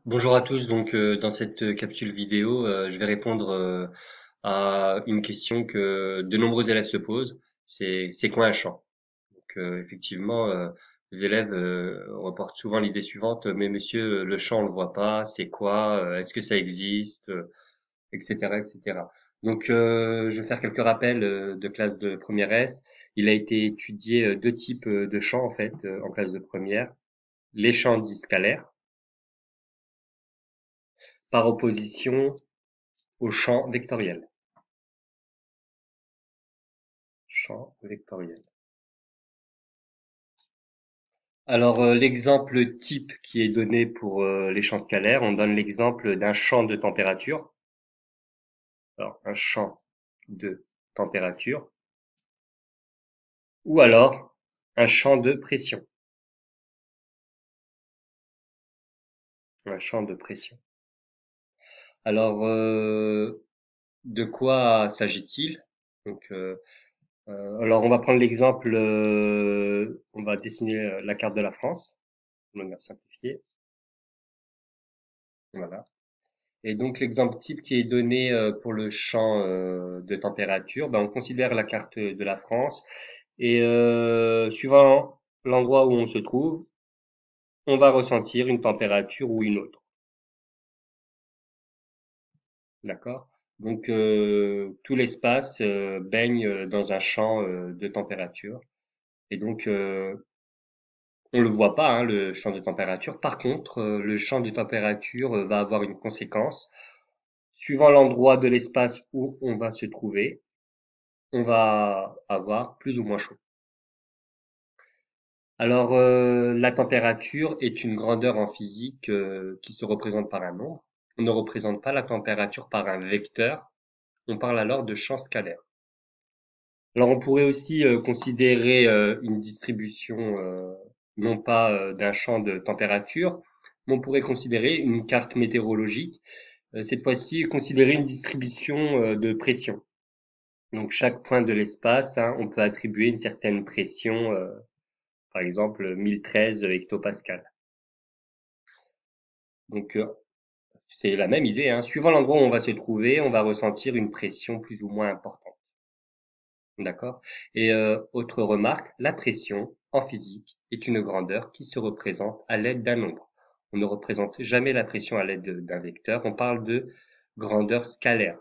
Bonjour à tous, dans cette capsule vidéo, je vais répondre à une question que de nombreux élèves se posent, c'est quoi un champ? Effectivement, les élèves reportent souvent l'idée suivante, mais monsieur, le champ on le voit pas, c'est quoi? Est-ce que ça existe? Etc., etc. Je vais faire quelques rappels de classe de première S. Il a été étudié deux types de champs en fait en classe de première, les champs dits scalaires par opposition au champ vectoriel. Champ vectoriel. L'exemple type qui est donné pour les champs scalaires, on donne l'exemple d'un champ de température. Alors, un champ de température ou alors un champ de pression. Un champ de pression. Alors, de quoi s'agit-il? Donc, on va prendre l'exemple, on va dessiner la carte de la France, de manière simplifiée. Voilà. Et donc l'exemple type qui est donné pour le champ de température, on considère la carte de la France et suivant l'endroit où on se trouve, on va ressentir une température ou une autre. D'accord? Tout l'espace baigne dans un champ de température. Et donc on le voit pas, hein, le champ de température. Par contre, le champ de température va avoir une conséquence. Suivant l'endroit de l'espace où on va se trouver, on va avoir plus ou moins chaud. La température est une grandeur en physique qui se représente par un nombre. On ne représente pas la température par un vecteur. On parle alors de champ scalaire. Alors, on pourrait aussi considérer une distribution non pas d'un champ de température, mais on pourrait considérer une carte météorologique. Cette fois-ci, considérer une distribution de pression. Donc, chaque point de l'espace, hein, on peut attribuer une certaine pression par exemple 1013 hectopascal. Donc c'est la même idée, hein. Suivant l'endroit où on va se trouver, on va ressentir une pression plus ou moins importante. D'accord? Et autre remarque, la pression en physique est une grandeur qui se représente à l'aide d'un nombre. On ne représente jamais la pression à l'aide d'un vecteur, on parle de grandeur scalaire.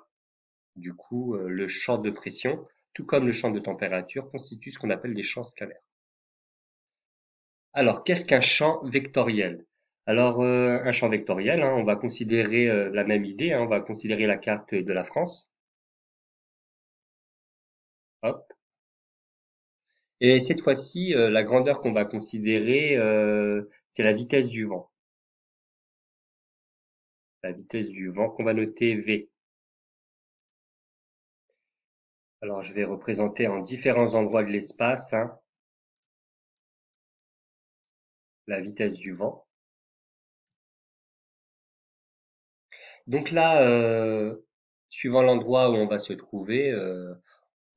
Du coup, le champ de pression, tout comme le champ de température, constitue ce qu'on appelle des champs scalaires. Alors, qu'est-ce qu'un champ vectoriel? Un champ vectoriel, hein, on va considérer la même idée, hein, on va considérer la carte de la France. Hop. Et cette fois-ci, la grandeur qu'on va considérer, c'est la vitesse du vent. La vitesse du vent qu'on va noter V. Alors, je vais représenter en différents endroits de l'espace, hein, la vitesse du vent. Donc là, suivant l'endroit où on va se trouver,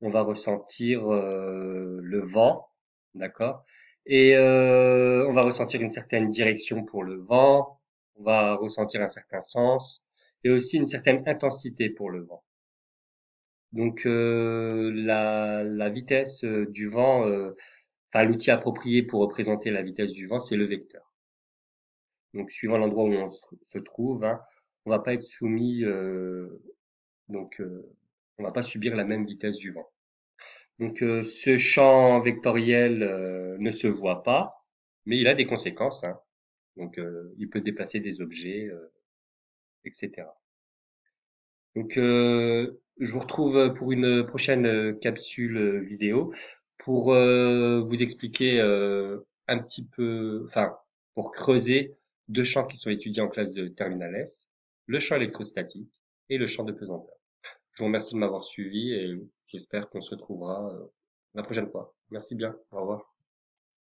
on va ressentir le vent, d'accord? Et on va ressentir une certaine direction pour le vent, on va ressentir un certain sens et aussi une certaine intensité pour le vent. La vitesse du vent, enfin l'outil approprié pour représenter la vitesse du vent, c'est le vecteur. Donc suivant l'endroit où on se trouve, hein, on va pas être soumis, donc euh, on va pas subir la même vitesse du vent. Ce champ vectoriel ne se voit pas, mais il a des conséquences, hein. Il peut déplacer des objets, etc. Je vous retrouve pour une prochaine capsule vidéo pour vous expliquer un petit peu, enfin, pour creuser deux champs qui sont étudiés en classe de terminale S, le champ électrostatique et le champ de pesanteur. Je vous remercie de m'avoir suivi et j'espère qu'on se retrouvera la prochaine fois. Merci bien. Au revoir.